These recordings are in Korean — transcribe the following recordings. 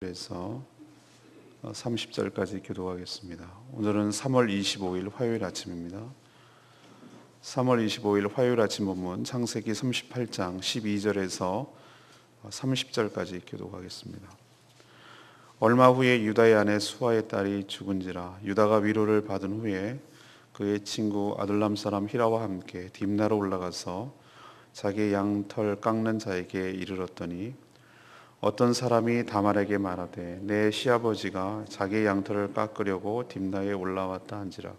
그래서 30절까지 교도하겠습니다. 오늘은 3월 25일 화요일 아침입니다. 3월 25일 화요일 아침 본문 창세기 38장 12절에서 30절까지 교도하겠습니다. 얼마 후에 유다의 아내 수아의 딸이 죽은지라. 유다가 위로를 받은 후에 그의 친구 아둘람 사람 히라와 함께 딥나로 올라가서 자기 양털 깎는 자에게 이르렀더니 어떤 사람이 다말에게 말하되 내 시아버지가 자기 양털을 깎으려고 딥나에 올라왔다 한지라.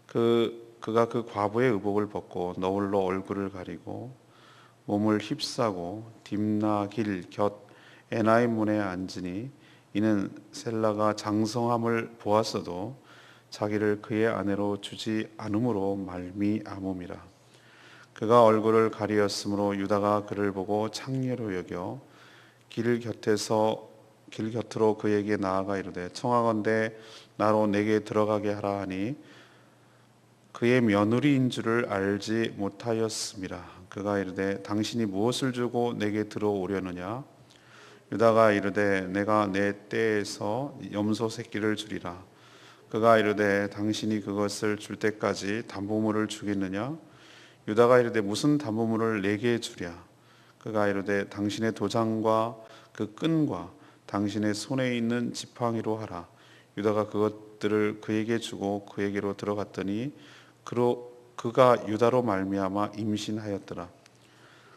그가 그 과부의 의복을 벗고 너울로 얼굴을 가리고 몸을 휩싸고 딥나 길 곁 에나임 문에 앉으니 이는 셀라가 장성함을 보았어도 자기를 그의 아내로 주지 않음으로 말미암음이라. 그가 얼굴을 가리었으므로 유다가 그를 보고 창녀로 여겨 길 곁으로 그에게 나아가 이르되 청하건대 나로 내게 들어가게 하라 하니 그의 며느리인 줄을 알지 못하였음이라. 그가 이르되 당신이 무엇을 주고 내게 들어오려느냐. 유다가 이르되 내가 내 떼에서 염소 새끼를 주리라. 그가 이르되 당신이 그것을 줄 때까지 담보물을 주겠느냐. 유다가 이르되 무슨 담보물을 내게 주랴. 그가 이르되 당신의 도장과 그 끈과 당신의 손에 있는 지팡이로 하라. 유다가 그것들을 그에게 주고 그에게로 들어갔더니 그가 유다로 말미암아 임신하였더라.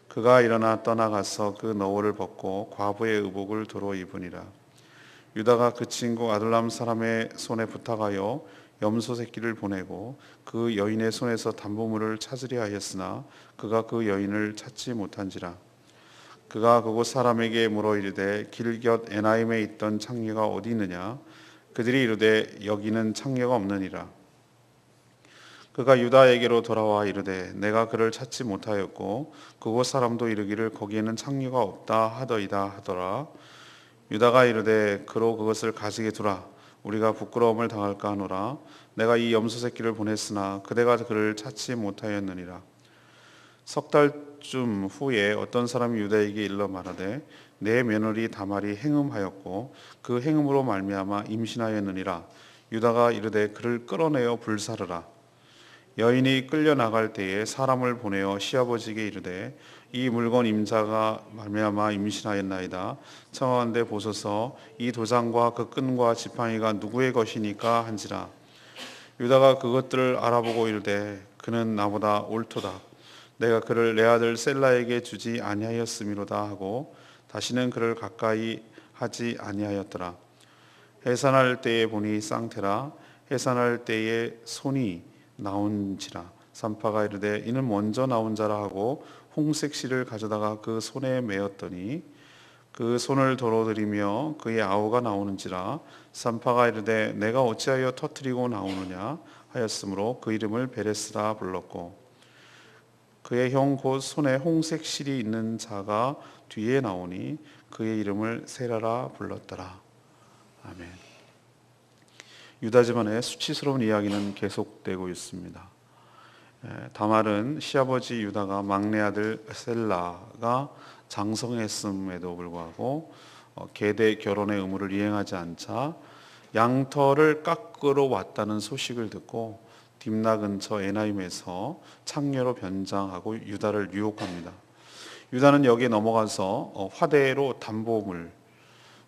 그가 일어나 떠나가서 그 너울을 벗고 과부의 의복을 도로 입으니라. 유다가 그 친구 아둘람 사람의 손에 부탁하여 염소 새끼를 보내고 그 여인의 손에서 담보물을 찾으려 하였으나 그가 그 여인을 찾지 못한지라. 그가 그곳 사람에게 물어 이르되 길 곁 에나임에 있던 창녀가 어디 있느냐. 그들이 이르되 여기는 창녀가 없느니라. 그가 유다에게로 돌아와 이르되 내가 그를 찾지 못하였고 그곳 사람도 이르기를 거기에는 창녀가 없다 하더이다 하더라. 유다가 이르되 그로 그것을 가지게 두라. 우리가 부끄러움을 당할까 하노라. 내가 이 염소 새끼를 보냈으나 그대가 그를 찾지 못하였느니라. 석 달쯤 후에 어떤 사람이 유다에게 일러 말하되 내 며느리 다말이 행음하였고 그 행음으로 말미암아 임신하였느니라. 유다가 이르되 그를 끌어내어 불사르라. 여인이 끌려 나갈 때에 사람을 보내어 시아버지에게 이르되 이 물건 임자가 말미암아 임신하였나이다. 청하건대 보소서 이 도장과 그 끈과 지팡이가 누구의 것이니까 한지라. 유다가 그것들을 알아보고 이르되 그는 나보다 옳도다. 내가 그를 내 아들 셀라에게 주지 아니하였음이로다 하고 다시는 그를 가까이 하지 아니하였더라. 해산할 때에 보니 쌍태라. 해산할 때에 손이 나온지라. 산파가 이르되 이는 먼저 나온 자라 하고 홍색 실을 가져다가 그 손에 메었더니 그 손을 도로들이며 그의 아우가 나오는지라. 산파가 이르되 내가 어찌하여 터뜨리고 나오느냐 하였으므로 그 이름을 베레스라 불렀고 그의 형 곧 손에 홍색 실이 있는 자가 뒤에 나오니 그의 이름을 세라라 불렀더라. 아멘. 유다 집안의 수치스러운 이야기는 계속되고 있습니다. 다말은 시아버지 유다가 막내 아들 셀라가 장성했음에도 불구하고 계대 결혼의 의무를 이행하지 않자 양털을 깎으러 왔다는 소식을 듣고 딥나 근처 에나임에서 창녀로 변장하고 유다를 유혹합니다. 유다는 여기에 넘어가서 화대로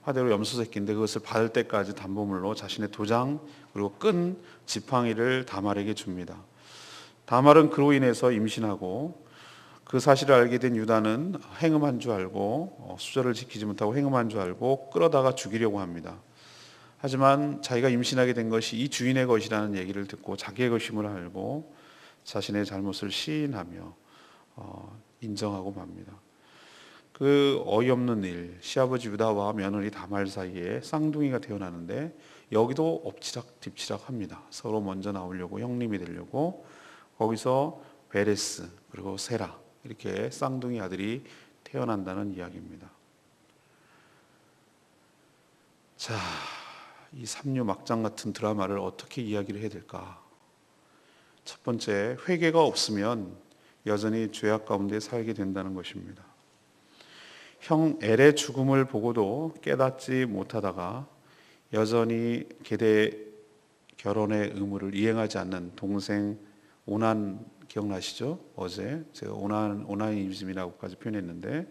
염소 새끼인데 그것을 받을 때까지 담보물로 자신의 도장 그리고 끈 지팡이를 다말에게 줍니다. 다말은 그로 인해서 임신하고 그 사실을 알게 된 유다는 행음한 줄 알고 수절을 지키지 못하고 행음한 줄 알고 끌어다가 죽이려고 합니다. 하지만 자기가 임신하게 된 것이 이 주인의 것이라는 얘기를 듣고 자기의 것임을 알고 자신의 잘못을 시인하며 인정하고 맙니다. 그 어이없는 일, 시아버지 유다와 며느리 다말 사이에 쌍둥이가 태어나는데 여기도 엎치락뒤치락합니다. 서로 먼저 나오려고 형님이 되려고 거기서 베레스 그리고 세라 이렇게 쌍둥이 아들이 태어난다는 이야기입니다. 자, 이 삼류 막장 같은 드라마를 어떻게 이야기를 해야 될까? 첫 번째, 회개가 없으면 여전히 죄악 가운데 살게 된다는 것입니다. 형 엘의 죽음을 보고도 깨닫지 못하다가 여전히 계대 결혼의 의무를 이행하지 않는 동생 오난 기억나시죠? 어제 제가 오나니즘이라고까지 표현했는데,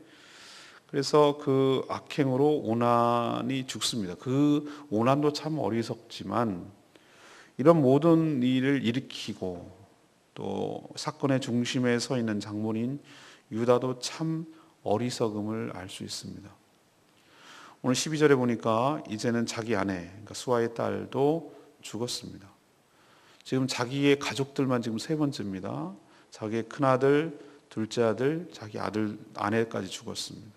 그래서 그 악행으로 오난이 죽습니다. 그 오난도 참 어리석지만 이런 모든 일을 일으키고 또 사건의 중심에 서 있는 장본인 유다도 참 어리석음을 알 수 있습니다. 오늘 12절에 보니까 이제는 자기 아내, 그러니까 수아의 딸도 죽었습니다. 지금 자기의 가족들만 지금 세 번째입니다. 자기의 큰아들, 둘째 아들, 자기 아들, 아내까지 죽었습니다.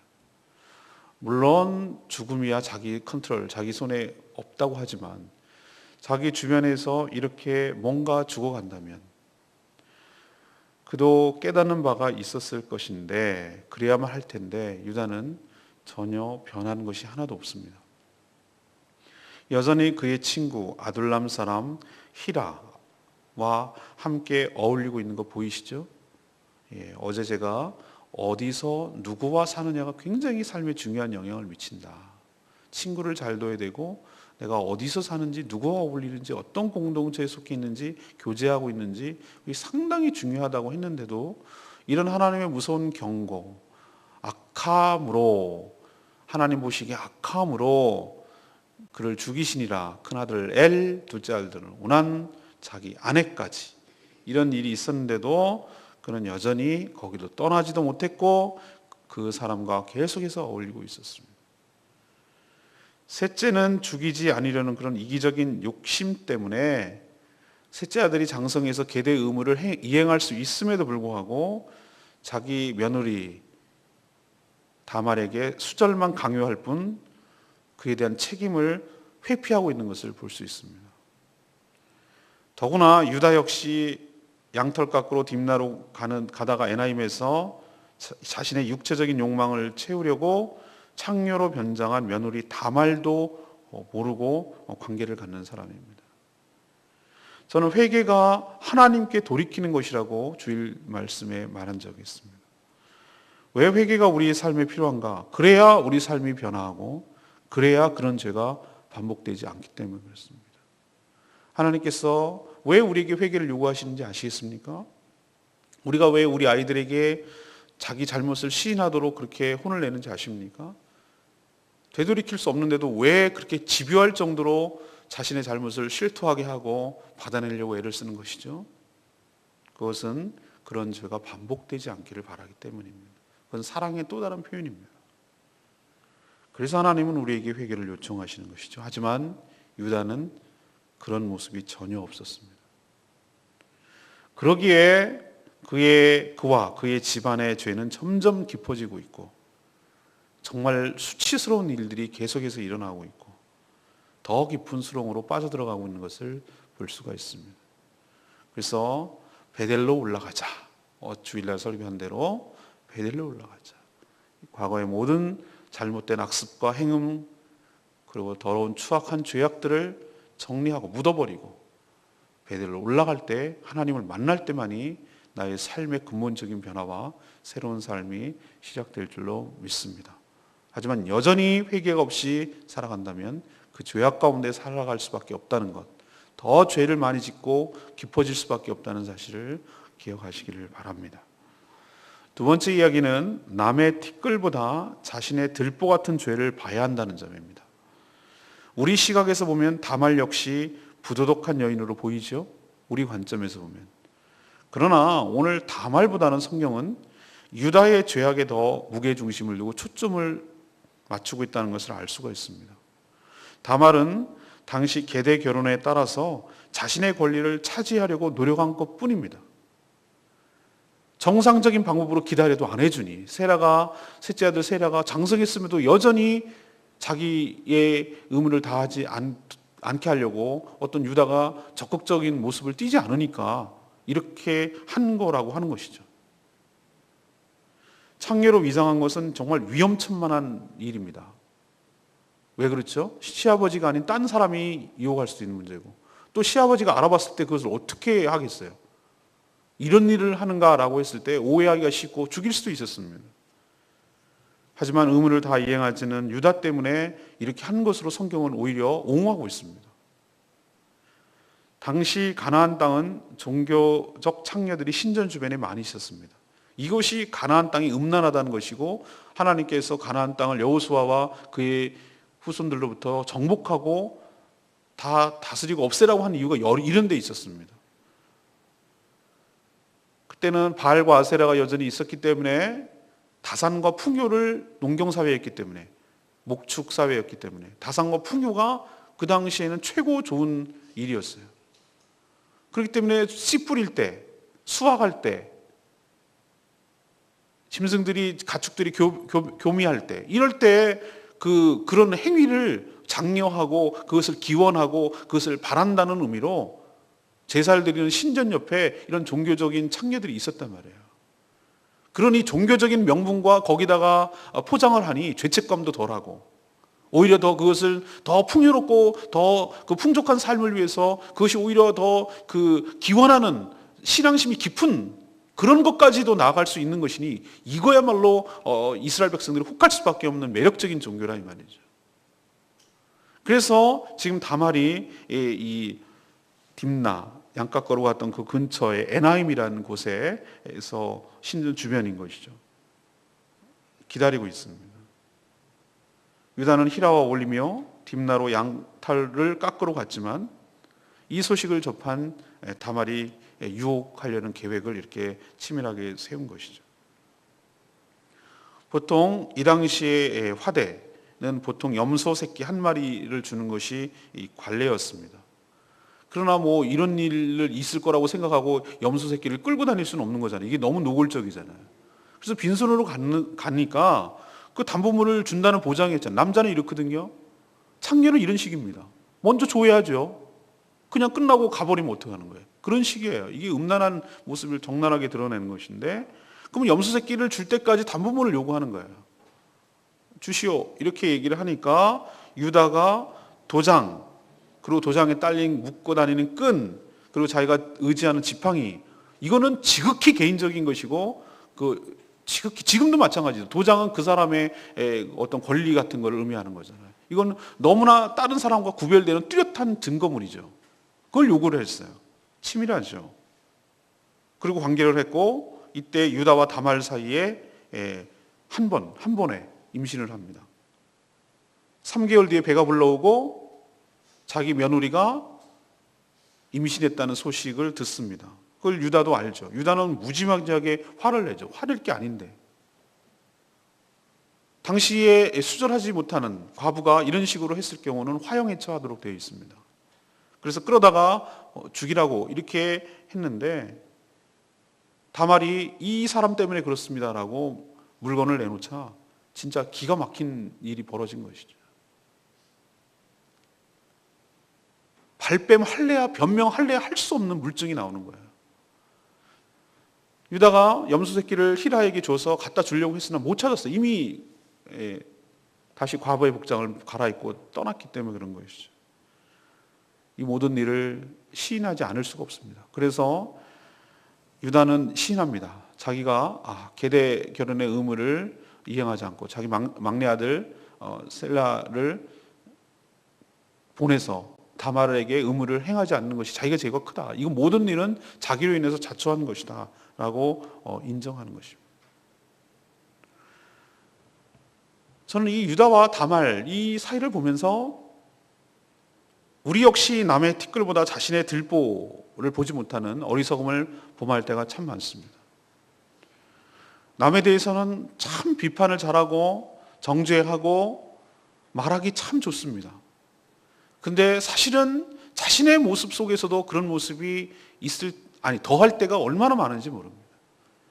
물론 죽음이야 자기 컨트롤, 자기 손에 없다고 하지만 자기 주변에서 이렇게 뭔가 죽어간다면 그도 깨닫는 바가 있었을 것인데 그래야만 할 텐데 유다는 전혀 변한 것이 하나도 없습니다. 여전히 그의 친구 아둘람 사람 히라와 함께 어울리고 있는 거 보이시죠? 어제 제가 어디서 누구와 사느냐가 굉장히 삶에 중요한 영향을 미친다. 친구를 잘 둬야 되고 내가 어디서 사는지, 누구와 어울리는지, 어떤 공동체에 속해 있는지, 교제하고 있는지 이게 상당히 중요하다고 했는데도 이런 하나님의 무서운 경고, 악함으로, 하나님 보시기에 악함으로 그를 죽이시니라. 큰아들 엘, 둘째 아들은 오난, 자기 아내까지 이런 일이 있었는데도 그는 여전히 거기도 떠나지도 못했고 그 사람과 계속해서 어울리고 있었습니다. 셋째는 죽이지 않으려는 그런 이기적인 욕심 때문에 셋째 아들이 장성해서 계대 의무를 이행할 수 있음에도 불구하고 자기 며느리 다말에게 수절만 강요할 뿐 그에 대한 책임을 회피하고 있는 것을 볼 수 있습니다. 더구나 유다 역시 양털 깎으러 딥나로 가다가 에나임에서 자신의 육체적인 욕망을 채우려고 창녀로 변장한 며느리 다말도 모르고 관계를 갖는 사람입니다. 저는 회개가 하나님께 돌이키는 것이라고 주일 말씀에 말한 적이 있습니다. 왜 회개가 우리의 삶에 필요한가? 그래야 우리 삶이 변화하고 그래야 그런 죄가 반복되지 않기 때문에 그렇습니다. 하나님께서 왜 우리에게 회개를 요구하시는지 아시겠습니까? 우리가 왜 우리 아이들에게 자기 잘못을 시인하도록 그렇게 혼을 내는지 아십니까? 되돌이킬 수 없는데도 왜 그렇게 집요할 정도로 자신의 잘못을 실토하게 하고 받아내려고 애를 쓰는 것이죠? 그것은 그런 죄가 반복되지 않기를 바라기 때문입니다. 그건 사랑의 또 다른 표현입니다. 그래서 하나님은 우리에게 회개를 요청하시는 것이죠. 하지만 유다는 그런 모습이 전혀 없었습니다. 그러기에 그와 그의 집안의 죄는 점점 깊어지고 있고 정말 수치스러운 일들이 계속해서 일어나고 있고 더 깊은 수렁으로 빠져들어가고 있는 것을 볼 수가 있습니다. 그래서 베델로 올라가자. 주일날 설교한 대로 베델로 올라가자. 과거의 모든 잘못된 악습과 행음 그리고 더러운 추악한 죄악들을 정리하고 묻어버리고 베델로 올라갈 때 하나님을 만날 때만이 나의 삶의 근본적인 변화와 새로운 삶이 시작될 줄로 믿습니다. 하지만 여전히 회개가 없이 살아간다면 그 죄악 가운데 살아갈 수밖에 없다는 것, 더 죄를 많이 짓고 깊어질 수밖에 없다는 사실을 기억하시기를 바랍니다. 두 번째 이야기는 남의 티끌보다 자신의 들보 같은 죄를 봐야 한다는 점입니다. 우리 시각에서 보면 다말 역시 부도덕한 여인으로 보이죠? 우리 관점에서 보면. 그러나 오늘 다말보다는 성경은 유다의 죄악에 더 무게중심을 두고 초점을 맞추고 있다는 것을 알 수가 있습니다. 다말은 당시 계대 결혼에 따라서 자신의 권리를 차지하려고 노력한 것뿐입니다. 정상적인 방법으로 기다려도 안 해주니 셋째 아들 세라가 장성했음에도 여전히 자기의 의무를 다하지 않게 하려고 어떤 유다가 적극적인 모습을 띠지 않으니까 이렇게 한 거라고 하는 것이죠. 창녀로 위장한 것은 정말 위험천만한 일입니다. 왜 그렇죠? 시아버지가 아닌 딴 사람이 유혹할 수도 있는 문제고 또 시아버지가 알아봤을 때 그것을 어떻게 하겠어요? 이런 일을 하는가라고 했을 때 오해하기가 쉽고 죽일 수도 있었습니다. 하지만 의무를 다 이행하지는 유다 때문에 이렇게 한 것으로 성경은 오히려 옹호하고 있습니다. 당시 가나안 땅은 종교적 창녀들이 신전 주변에 많이 있었습니다. 이것이 가나안 땅이 음란하다는 것이고 하나님께서 가나안 땅을 여호수아와 그의 후손들로부터 정복하고 다 다스리고 없애라고 한 이유가 이런 데 있었습니다. 그때는 바알과 아세라가 여전히 있었기 때문에 다산과 풍요를 농경사회였기 때문에 목축사회였기 때문에 다산과 풍요가 그 당시에는 최고 좋은 일이었어요. 그렇기 때문에 씨 뿌릴 때, 수확할 때, 짐승들이 가축들이 교미할 때 이럴 때 그런 행위를 장려하고 그것을 기원하고 그것을 바란다는 의미로 제사를 드리는 신전 옆에 이런 종교적인 창녀들이 있었단 말이에요. 그러니 종교적인 명분과 거기다가 포장을 하니 죄책감도 덜하고 오히려 더 그것을 더 풍요롭고 더 그 풍족한 삶을 위해서 그것이 오히려 더 그 기원하는 신앙심이 깊은 그런 것까지도 나아갈 수 있는 것이니 이거야말로 이스라엘 백성들이 혹할 수밖에 없는 매력적인 종교라 이 말이죠. 그래서 지금 다말이 이 딥나 양가 걸어갔던 그 근처에 에나임이라는 곳에서 신전 주변인 것이죠. 기다리고 있습니다. 유다는 히라와 올리며 딥나로 양털을 깎으러 갔지만 이 소식을 접한 다말이 유혹하려는 계획을 이렇게 치밀하게 세운 것이죠. 보통 이 당시의 화대는 보통 염소 새끼 한 마리를 주는 것이 이 관례였습니다. 그러나 뭐 이런 일을 있을 거라고 생각하고 염소 새끼를 끌고 다닐 수는 없는 거잖아요. 이게 너무 노골적이잖아요. 그래서 빈손으로 가니까 그 담보물을 준다는 보장이 있잖아요. 남자는 이렇거든요. 창녀는 이런 식입니다. 먼저 줘야죠. 그냥 끝나고 가버리면 어떡하는 거예요. 그런 식이에요. 이게 음란한 모습을 적나라하게 드러내는 것인데 그럼 염소 새끼를 줄 때까지 담보물을 요구하는 거예요. 주시오. 이렇게 얘기를 하니까 유다가 도장, 그리고 도장에 딸린 묶고 다니는 끈, 그리고 자기가 의지하는 지팡이, 이거는 지극히 개인적인 것이고 지극히 지금도 마찬가지죠. 도장은 그 사람의 어떤 권리 같은 걸 의미하는 거잖아요. 이건 너무나 다른 사람과 구별되는 뚜렷한 증거물이죠. 그걸 요구를 했어요. 치밀하죠. 그리고 관계를 했고 이때 유다와 다말 사이에 한 번에 임신을 합니다. 3개월 뒤에 배가 불러오고 자기 며느리가 임신했다는 소식을 듣습니다. 그걸 유다도 알죠. 유다는 무지막지하게 화를 내죠. 화낼 게 아닌데. 당시에 수절하지 못하는 과부가 이런 식으로 했을 경우는 화형에 처하도록 되어 있습니다. 그래서 끌어다가 죽이라고 이렇게 했는데 다말이 이 사람 때문에 그렇습니다라고 물건을 내놓자 진짜 기가 막힌 일이 벌어진 것이죠. 발뺌 할래야 변명할래야 할 수 없는 물증이 나오는 거예요. 유다가 염소 새끼를 히라에게 줘서 갖다 주려고 했으나 못 찾았어요. 이미 다시 과부의 복장을 갈아입고 떠났기 때문에 그런 것이죠. 이 모든 일을 시인하지 않을 수가 없습니다. 그래서 유다는 시인합니다. 자기가 계대 결혼의 의무를 이행하지 않고 자기 막내 아들 셀라를 보내서 다말에게 의무를 행하지 않는 것이 자기가 죄가 크다. 이거 모든 일은 자기로 인해서 자초한 것이다 라고 인정하는 것입니다. 저는 이 유다와 다말 이 사이를 보면서 우리 역시 남의 티끌보다 자신의 들보를 보지 못하는 어리석음을 범할 때가 참 많습니다. 남에 대해서는 참 비판을 잘하고 정죄하고 말하기 참 좋습니다. 근데 사실은 자신의 모습 속에서도 그런 모습이 더할 때가 얼마나 많은지 모릅니다.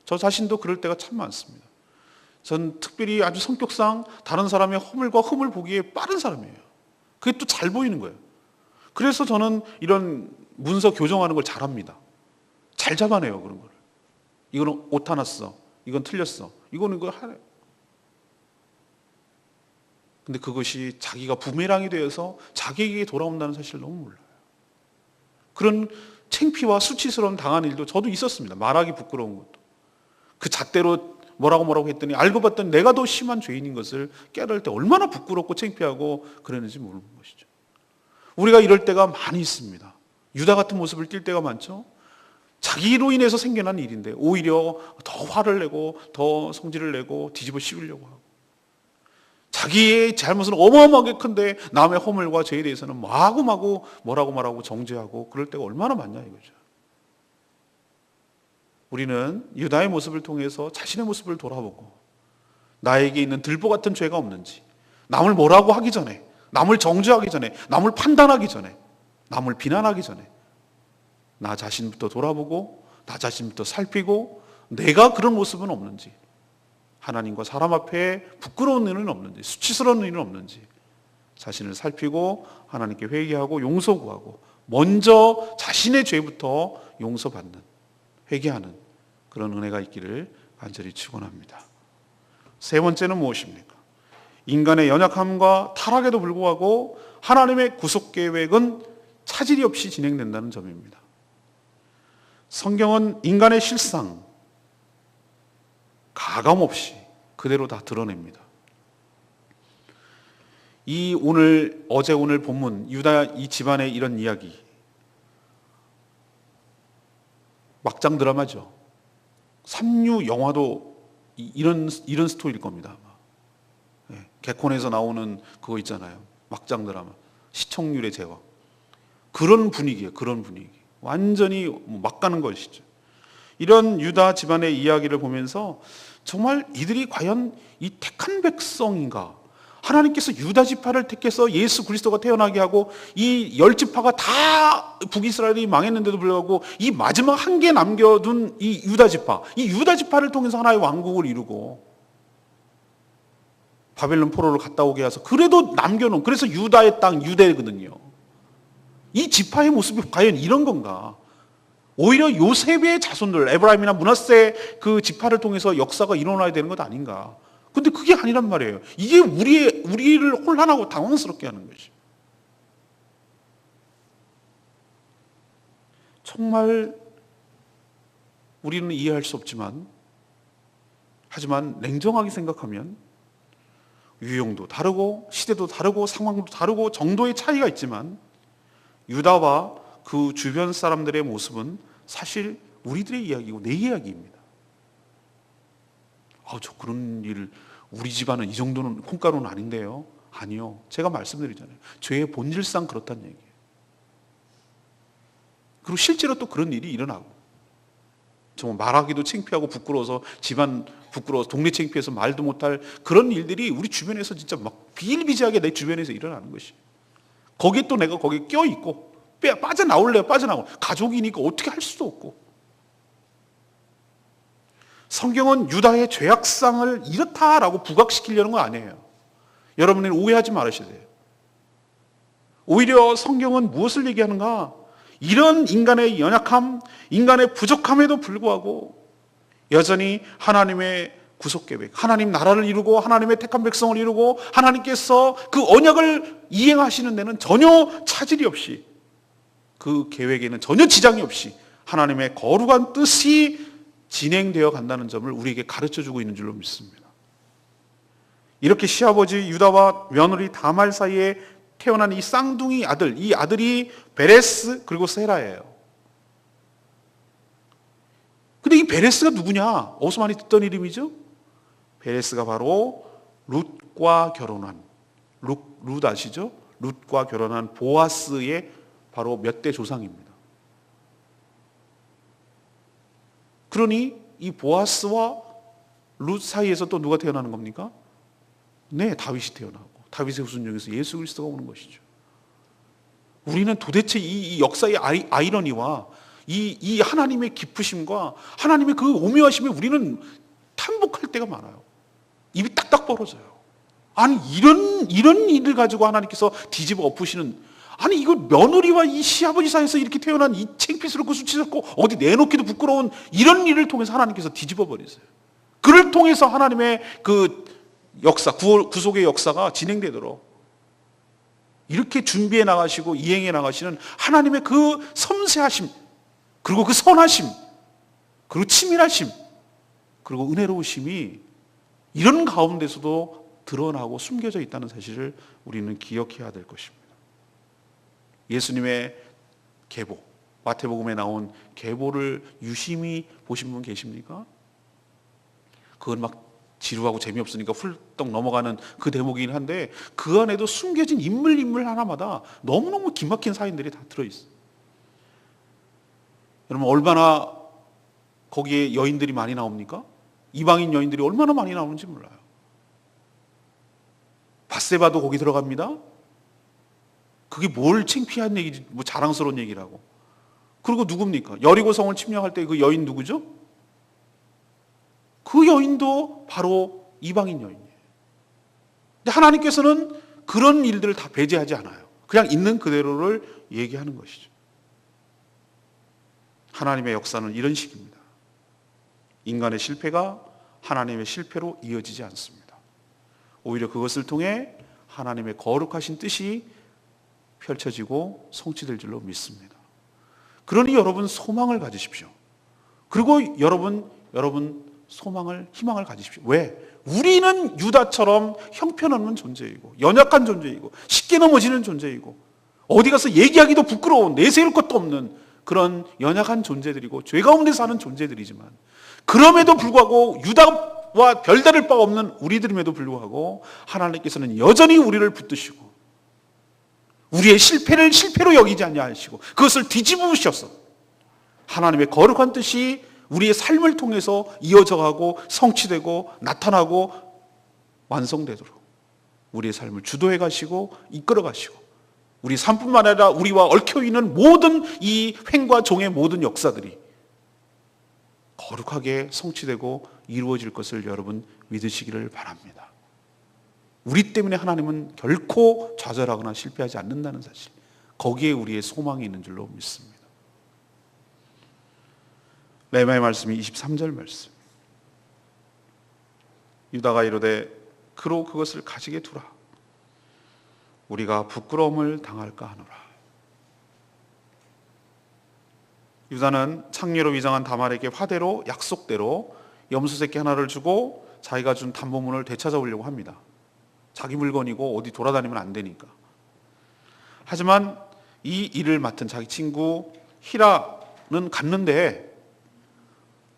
저 자신도 그럴 때가 참 많습니다. 전 특별히 아주 성격상 다른 사람의 허물과 흠을 보기에 빠른 사람이에요. 그게 또 잘 보이는 거예요. 그래서 저는 이런 문서 교정하는 걸 잘합니다. 잘 잡아내요, 그런 거를. 이거는 오타 났어. 이건 틀렸어. 이거는 이거 하래. 근데 그것이 자기가 부메랑이 되어서 자기에게 돌아온다는 사실을 너무 몰라요. 그런 창피와 수치스러운 당한 일도 저도 있었습니다. 말하기 부끄러운 것도. 그 잣대로 뭐라고 했더니 알고 봤더니 내가 더 심한 죄인인 것을 깨달을 때 얼마나 부끄럽고 창피하고 그랬는지 모르는 것이죠. 우리가 이럴 때가 많이 있습니다. 유다 같은 모습을 띌 때가 많죠. 자기로 인해서 생겨난 일인데 오히려 더 화를 내고 더 성질을 내고 뒤집어 씌우려고 하고, 자기의 잘못은 어마어마하게 큰데 남의 허물과 죄에 대해서는 마구마구 뭐라고 말하고 정죄하고 그럴 때가 얼마나 많냐 이거죠. 우리는 유다의 모습을 통해서 자신의 모습을 돌아보고 나에게 있는 들보 같은 죄가 없는지, 남을 뭐라고 하기 전에, 남을 정죄하기 전에, 남을 판단하기 전에, 남을 비난하기 전에 나 자신부터 돌아보고 나 자신부터 살피고 내가 그런 모습은 없는지, 하나님과 사람 앞에 부끄러운 일은 없는지, 수치스러운 일은 없는지 자신을 살피고 하나님께 회개하고 용서 구하고 먼저 자신의 죄부터 용서받는, 회개하는 그런 은혜가 있기를 간절히 축원합니다. 세 번째는 무엇입니까? 인간의 연약함과 타락에도 불구하고 하나님의 구속 계획은 차질이 없이 진행된다는 점입니다. 성경은 인간의 실상 가감 없이 그대로 다 드러냅니다. 어제 오늘 본문 유다 이 집안의 이런 이야기, 막장 드라마죠. 삼류 영화도 이런 스토리일 겁니다. 개콘에서 나오는 그거 있잖아요. 막장 드라마, 시청률의 제왕. 그런 분위기예요. 그런 분위기. 완전히 막 가는 것이죠. 이런 유다 집안의 이야기를 보면서 정말 이들이 과연 이 택한 백성인가? 하나님께서 유다 지파를 택해서 예수 그리스도가 태어나게 하고 이 10지파가 다 북이스라엘이 망했는데도 불구하고 이 마지막 한 개 남겨둔 이 유다 지파를 통해서 하나의 왕국을 이루고 바벨론 포로를 갔다 오게 해서 그래도 남겨놓은, 그래서 유다의 땅 유대거든요. 이 지파의 모습이 과연 이런 건가? 오히려 요셉의 자손들, 에브라임이나 므낫세 그 지파를 통해서 역사가 일어나야 되는 것 아닌가? 근데 그게 아니란 말이에요. 이게 우리를 혼란하고 당황스럽게 하는 것이. 정말 우리는 이해할 수 없지만, 하지만 냉정하게 생각하면 유형도 다르고 시대도 다르고 상황도 다르고 정도의 차이가 있지만 유다와 그 주변 사람들의 모습은 사실 우리들의 이야기고 내 이야기입니다. 저 그런 일을, 우리 집안은 이 정도는 콩가루는 아닌데요. 아니요. 제가 말씀드리잖아요. 죄의 본질상 그렇다는 얘기예요. 그리고 실제로 또 그런 일이 일어나고, 정말 말하기도 창피하고 부끄러워서 집안 부끄러워서 동네 창피해서 말도 못할 그런 일들이 우리 주변에서 진짜 막 비일비재하게 내 주변에서 일어나는 것이. 거기에 또 내가 거기에 껴있고 빠져나올래요. 가족이니까 어떻게 할 수도 없고. 성경은 유다의 죄악상을 이렇다라고 부각시키려는 건 아니에요. 여러분은 오해하지 말으셔야 돼요. 오히려 성경은 무엇을 얘기하는가? 이런 인간의 연약함, 인간의 부족함에도 불구하고 여전히 하나님의 구속계획, 하나님 나라를 이루고 하나님의 택한 백성을 이루고 하나님께서 그 언약을 이행하시는 데는 전혀 차질이 없이, 그 계획에는 전혀 지장이 없이 하나님의 거룩한 뜻이 진행되어 간다는 점을 우리에게 가르쳐주고 있는 줄로 믿습니다. 이렇게 시아버지 유다와 며느리 다말 사이에 태어난 이 쌍둥이 아들, 이 아들이 베레스 그리고 세라예요. 근데 이 베레스가 누구냐? 어디서 많이 듣던 이름이죠? 베레스가 바로 룻과 결혼한, 룻 아시죠? 룻과 결혼한 보아스의 바로 몇 대 조상입니다. 그러니 이 보아스와 룻 사이에서 또 누가 태어나는 겁니까? 네, 다윗이 태어나고 다윗의 후손 중에서 예수 그리스도가 오는 것이죠. 우리는 도대체 이 역사의 아이러니와 이 하나님의 기쁘심과 하나님의 그 오묘하심에 우리는 탐복할 때가 많아요. 입이 딱딱 벌어져요. 아니 이런 일을 가지고 하나님께서 뒤집어 엎으시는, 아니 이거 며느리와 이 시아버지 사이에서 이렇게 태어난 이 창피스럽고 수치스럽고 어디 내놓기도 부끄러운 이런 일을 통해서 하나님께서 뒤집어 버리세요. 그를 통해서 하나님의 그 역사, 구속의 역사가 진행되도록 이렇게 준비해 나가시고 이행해 나가시는 하나님의 그 섬세하심, 그리고 그 선하심, 그리고 치밀하심, 그리고 은혜로우심이 이런 가운데서도 드러나고 숨겨져 있다는 사실을 우리는 기억해야 될 것입니다. 예수님의 계보, 마태복음에 나온 계보를 유심히 보신 분 계십니까? 그건 막 지루하고 재미없으니까 훌떡 넘어가는 그 대목이긴 한데 그 안에도 숨겨진 인물 하나마다 너무너무 기막힌 사인들이 다 들어있어요. 여러분, 얼마나 거기에 여인들이 많이 나옵니까? 이방인 여인들이 얼마나 많이 나오는지 몰라요. 밧세바도 거기 들어갑니다. 그게 뭘 창피한 얘기지, 뭐 자랑스러운 얘기라고. 그리고 누굽니까? 여리고 성을 침략할 때 그 여인 누구죠? 그 여인도 바로 이방인 여인이에요. 근데 하나님께서는 그런 일들을 다 배제하지 않아요. 그냥 있는 그대로를 얘기하는 것이죠. 하나님의 역사는 이런 식입니다. 인간의 실패가 하나님의 실패로 이어지지 않습니다. 오히려 그것을 통해 하나님의 거룩하신 뜻이 펼쳐지고 성취될 줄로 믿습니다. 그러니 여러분 소망을 가지십시오. 그리고 여러분 소망을, 희망을 가지십시오. 왜? 우리는 유다처럼 형편없는 존재이고 연약한 존재이고 쉽게 넘어지는 존재이고 어디 가서 얘기하기도 부끄러운, 내세울 것도 없는 그런 연약한 존재들이고 죄 가운데 사는 존재들이지만 그럼에도 불구하고 유다와 별다를 바 없는 우리들임에도 불구하고 하나님께서는 여전히 우리를 붙드시고 우리의 실패를 실패로 여기지 아니하시고 그것을 뒤집으셔서 하나님의 거룩한 뜻이 우리의 삶을 통해서 이어져가고 성취되고 나타나고 완성되도록 우리의 삶을 주도해 가시고 이끌어 가시고 우리 삶뿐만 아니라 우리와 얽혀있는 모든 이 횡과 종의 모든 역사들이 거룩하게 성취되고 이루어질 것을 여러분 믿으시기를 바랍니다. 우리 때문에 하나님은 결코 좌절하거나 실패하지 않는다는 사실, 거기에 우리의 소망이 있는 줄로 믿습니다. 레마의 말씀이 23절 말씀. 유다가 이르되 그로 그것을 가지게 두라. 우리가 부끄러움을 당할까 하노라. 유다는 창녀로 위장한 다말에게 화대로 약속대로 염소 새끼 하나를 주고 자기가 준 담보물을 되찾아오려고 합니다. 자기 물건이고 어디 돌아다니면 안 되니까. 하지만 이 일을 맡은 자기 친구 히라는 갔는데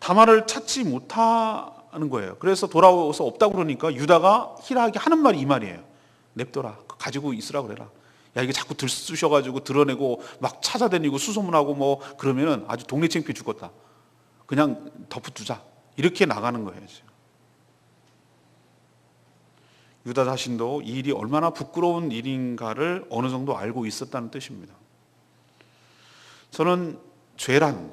다말을 찾지 못하는 거예요. 그래서 돌아와서 없다고 그러니까 유다가 히라에게 하는 말이 이 말이에요. 냅둬라. 가지고 있으라 그래라. 야, 이게 자꾸 들쑤셔가지고 드러내고 막 찾아다니고 수소문하고 뭐 그러면은 아주 동네 창피해 죽겠다. 그냥 덮어두자. 이렇게 나가는 거예요. 유다 자신도 이 일이 얼마나 부끄러운 일인가를 어느 정도 알고 있었다는 뜻입니다. 저는 죄란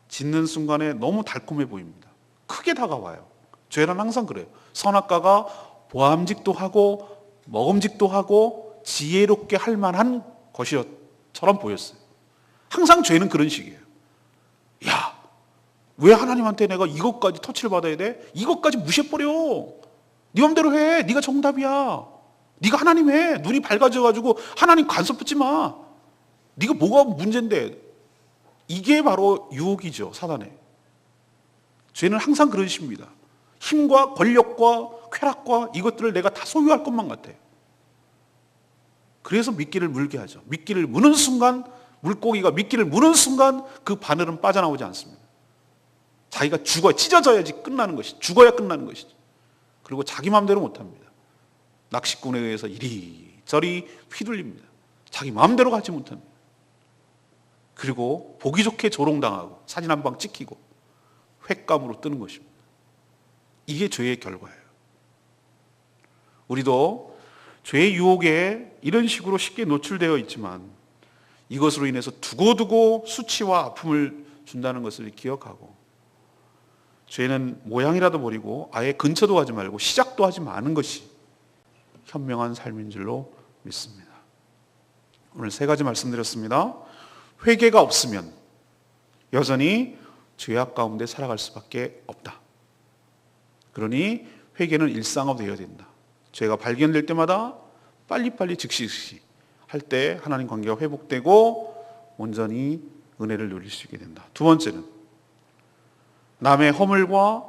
짓는 순간에 너무 달콤해 보입니다. 크게 다가와요. 죄란 항상 그래요. 선악과가 보암직도 하고 먹음직도 하고 지혜롭게 할 만한 것처럼 보였어요. 항상 죄는 그런 식이에요. 야, 왜 하나님한테 내가 이것까지 터치를 받아야 돼? 이것까지 무시해버려. 네 맘대로 해. 네가 정답이야. 네가 하나님 해. 눈이 밝아져가지고 하나님 간섭 붙지 마. 네가 뭐가 문제인데. 이게 바로 유혹이죠, 사단의. 죄는 항상 그런 식입니다. 힘과 권력과 쾌락과 이것들을 내가 다 소유할 것만 같아요. 그래서 미끼를 물게 하죠. 미끼를 무는 순간, 물고기가 미끼를 무는 순간 그 바늘은 빠져나오지 않습니다. 자기가 죽어야, 찢어져야지 끝나는 것이죠. 죽어야 끝나는 것이죠. 그리고 자기 마음대로 못합니다. 낚시꾼에 의해서 이리저리 휘둘립니다. 자기 마음대로 가지 못합니다. 그리고 보기 좋게 조롱당하고 사진 한 방 찍히고 횟감으로 뜨는 것입니다. 이게 죄의 결과예요. 우리도 죄의 유혹에 이런 식으로 쉽게 노출되어 있지만 이것으로 인해서 두고두고 수치와 아픔을 준다는 것을 기억하고 죄는 모양이라도 버리고 아예 근처도 가지 말고 시작도 하지 마는 것이 현명한 삶인 줄로 믿습니다. 오늘 세 가지 말씀드렸습니다. 회개가 없으면 여전히 죄악 가운데 살아갈 수밖에 없다. 그러니 회개는 일상화 되어야 된다. 죄가 발견될 때마다 빨리빨리 즉시 할 때 하나님 관계가 회복되고 온전히 은혜를 누릴 수 있게 된다. 두 번째는 남의 허물과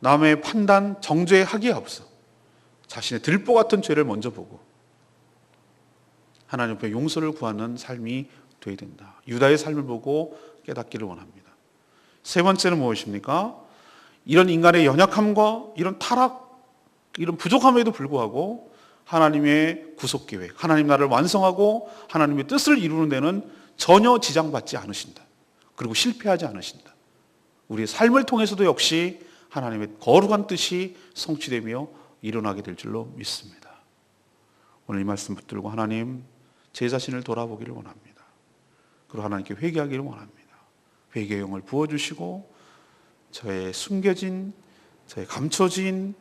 남의 판단, 정죄하기에 앞서 자신의 들보 같은 죄를 먼저 보고 하나님 앞에 용서를 구하는 삶이 되어야 된다. 유다의 삶을 보고 깨닫기를 원합니다. 세 번째는 무엇입니까? 이런 인간의 연약함과 이런 타락, 이런 부족함에도 불구하고 하나님의 구속계획, 하나님 나라를 완성하고 하나님의 뜻을 이루는 데는 전혀 지장받지 않으신다. 그리고 실패하지 않으신다. 우리의 삶을 통해서도 역시 하나님의 거룩한 뜻이 성취되며 일어나게 될 줄로 믿습니다. 오늘 이 말씀 붙들고 하나님, 제 자신을 돌아보기를 원합니다. 그리고 하나님께 회개하기를 원합니다. 회개의 영을 부어주시고 저의 숨겨진, 저의 감춰진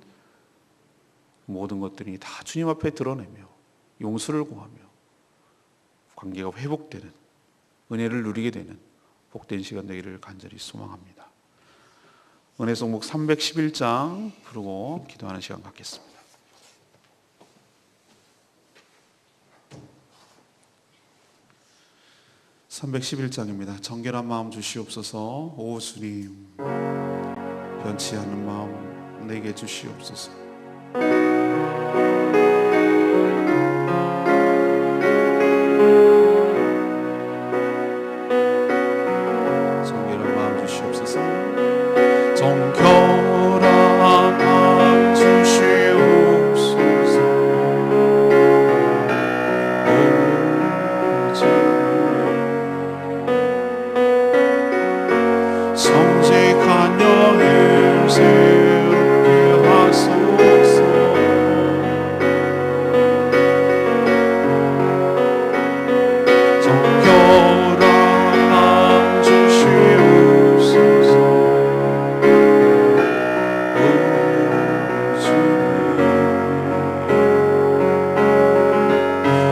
모든 것들이 다 주님 앞에 드러내며 용서를 구하며 관계가 회복되는, 은혜를 누리게 되는 복된 시간 되기를 간절히 소망합니다. 은혜 성목 311장 부르고 기도하는 시간 갖겠습니다. (311장입니다) 정결한 마음 주시옵소서. 오 주님, 변치 않는 마음 내게 주시옵소서. 정결한 마음 주시옵소서. 정결한 마음 주시옵소서. 오 주님, 정직한 영을 세우게 하소서. 정결한 마음 주시옵소서. 오 주님,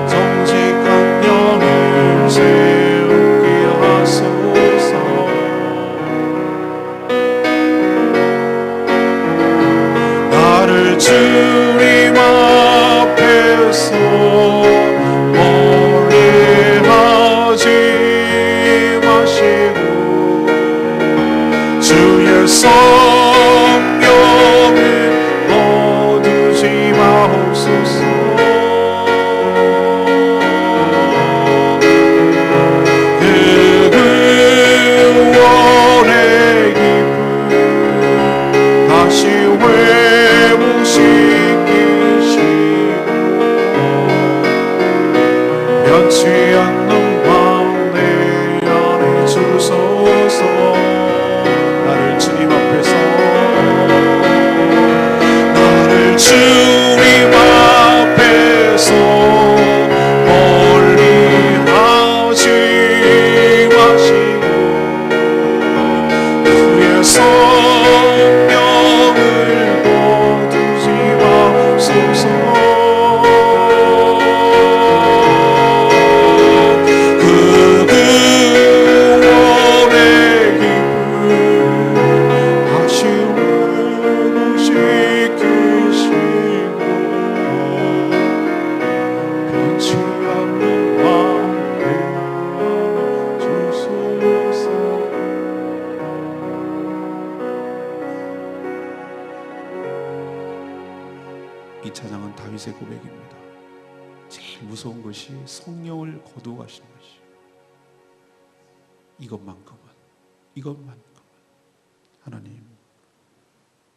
정직한 영을 세우게 하소서. 나를 주님 앞에서 멀리 하지 마시고 주의 성령을 거두지 마옵소서. 그 구원의 기쁨 다시 회복시키시고 변치 않는 마음 내 안에 주소서. 나를 주님 앞에서, 나를 주님 앞에서 멀리 하지 마시고 주의 성령을 거두지 마옵소서. 그 구원의 기쁨 다시 회복시키시고 변치 않는 마음 내 안에 주소서. 이 찬양은 다윗의 고백입니다. 제일 무서운 것이 성령을 거두어 가시는 것이, 이것만큼은 하나님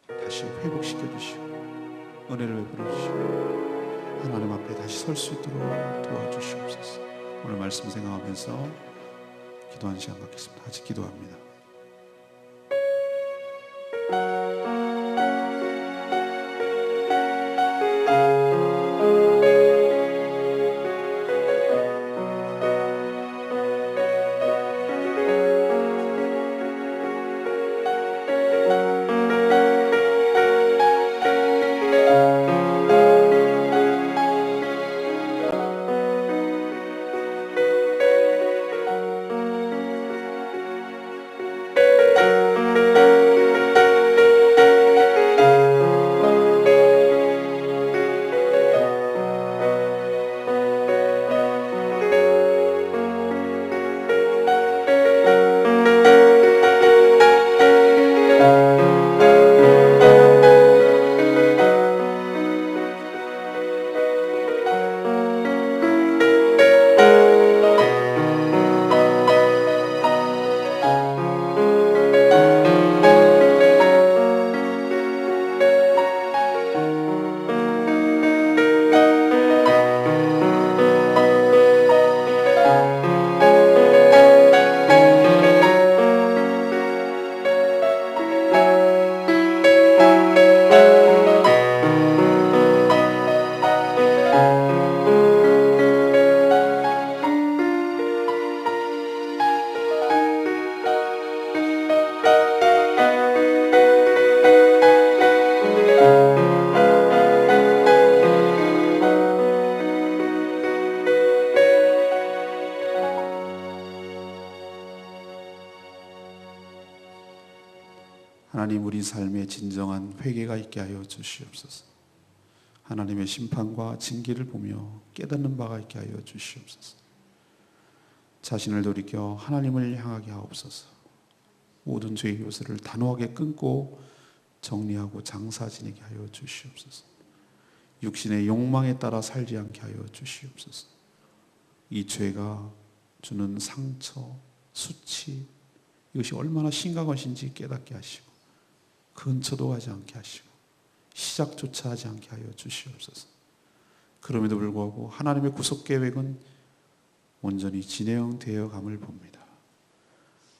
다시 회복시켜 주시고 은혜를 베풀어 주시고 하나님 앞에 다시 설 수 있도록 도와주시옵소서. 오늘 말씀 생각하면서 기도하는 시간 갖겠습니다. 아직 기도합니다. 하나님 우리 삶에 진정한 회개가 있게 하여 주시옵소서. 하나님의 심판과 징계를 보며 깨닫는 바가 있게 하여 주시옵소서. 자신을 돌이켜 하나님을 향하게 하옵소서. 모든 죄의 요소를 단호하게 끊고 정리하고 장사 지내게 하여 주시옵소서. 육신의 욕망에 따라 살지 않게 하여 주시옵소서. 이 죄가 주는 상처, 수치, 이것이 얼마나 심각한 것인지 깨닫게 하시고 근처도 가지 않게 하시고 시작조차 하지 않게 하여 주시옵소서. 그럼에도 불구하고 하나님의 구속 계획은 온전히 진행되어 감을 봅니다.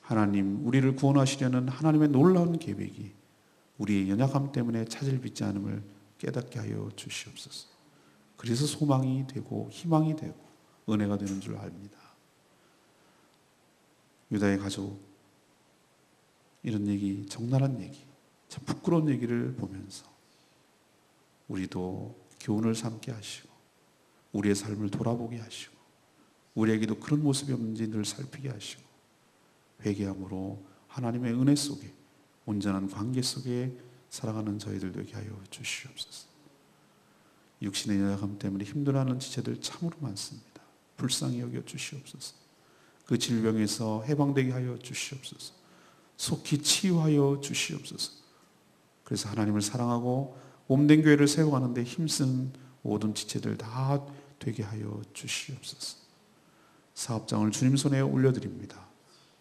하나님, 우리를 구원하시려는 하나님의 놀라운 계획이 우리의 연약함 때문에 차질 빚지 않음을 깨닫게 하여 주시옵소서. 그래서 소망이 되고 희망이 되고 은혜가 되는 줄 압니다. 유다의 가족, 이런 얘기, 적나라한 얘기, 참 부끄러운 얘기를 보면서 우리도 교훈을 삼게 하시고 우리의 삶을 돌아보게 하시고 우리에게도 그런 모습이 없는지 늘 살피게 하시고 회개함으로 하나님의 은혜 속에 온전한 관계 속에 살아가는 저희들 되게 하여 주시옵소서. 육신의 연약함 때문에 힘들어하는 지체들 참으로 많습니다. 불쌍히 여겨 주시옵소서. 그 질병에서 해방되게 하여 주시옵소서. 속히 치유하여 주시옵소서. 그래서 하나님을 사랑하고 몸된 교회를 세워가는데 힘쓴 모든 지체들 다 되게 하여 주시옵소서. 사업장을 주님 손에 올려드립니다.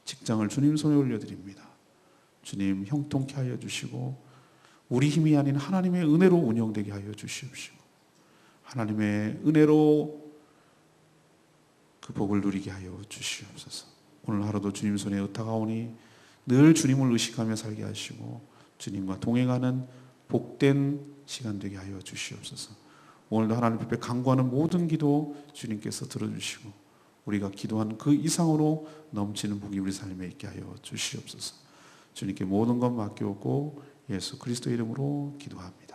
직장을 주님 손에 올려드립니다. 주님 형통케 하여 주시고 우리 힘이 아닌 하나님의 은혜로 운영되게 하여 주시옵시고 하나님의 은혜로 그 복을 누리게 하여 주시옵소서. 오늘 하루도 주님 손에 의탁하오니 늘 주님을 의식하며 살게 하시고 주님과 동행하는 복된 시간 되게 하여 주시옵소서. 오늘도 하나님 앞에 간구하는 모든 기도 주님께서 들어주시고 우리가 기도한 그 이상으로 넘치는 복이 우리 삶에 있게 하여 주시옵소서. 주님께 모든 것 맡겨오고 예수 그리스도 이름으로 기도합니다.